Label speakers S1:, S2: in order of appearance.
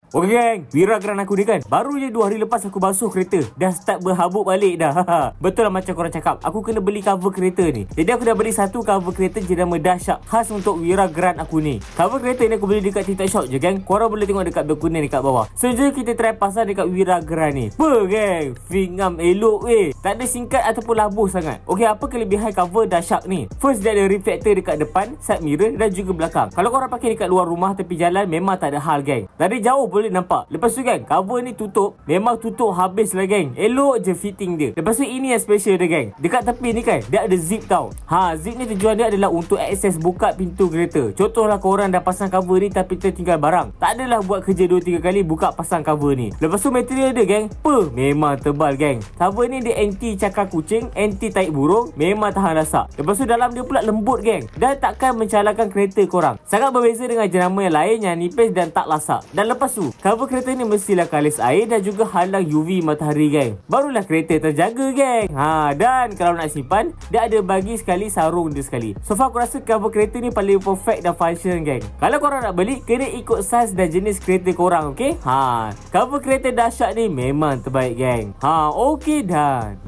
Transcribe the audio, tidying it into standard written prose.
S1: Okey geng, Wirageran aku ni kan, baru je 2 hari lepas aku basuh kereta, dah start berhabuk balik dah. Betul lah macam korang cakap, aku kena beli cover kereta ni. Jadi aku dah beli satu cover kereta jenama dahsyat khas untuk Wirageran aku ni. Cover kereta ni aku beli dekat TikTok Shop je geng. Korang boleh tengok dekat beg kuning dekat bawah. So jom kita try pasang dekat Wirageran ni. Geng, fingam elok weh. Tak ada singkat ataupun labuh sangat. Okey, apa kelebihan cover dahsyat ni? First, dia ada reflektor dekat depan, side mirror dan juga belakang. Kalau korang pakai dekat luar rumah tepi jalan memang tak ada hal geng. Dari jauh boleh nampak. Lepas tu geng, cover ni tutup, memang tutup habis lah geng. Elok je fitting dia. Lepas tu ini yang special dia geng. Dekat tepi ni kan, dia ada zip tau. Zip ni tujuan dia adalah untuk akses buka pintu kereta. Contohlah korang dah pasang cover ni tapi tertinggal barang, tak adalah buat kerja 2-3 kali buka pasang cover ni. Lepas tu material dia geng, memang tebal geng. Cover ni dia anti cakar kucing, anti taik burung, memang tahan rasak. Lepas tu dalam dia pula lembut geng, dan takkan mencalakan kereta korang. Sangat berbeza dengan jenama yang lain yang nipis dan tak lasak. Dan lepas tu, cover kereta ni mestilah kalis air dan juga halang UV matahari geng. Barulah kereta terjaga geng. Dan kalau nak simpan, dia ada bagi sekali sarung dia sekali. So far aku rasa cover kereta ni paling perfect dan function geng. Kalau korang nak beli, kena ikut saiz dan jenis kereta korang, okey? Cover kereta dahsyat ni memang terbaik geng. Okey dan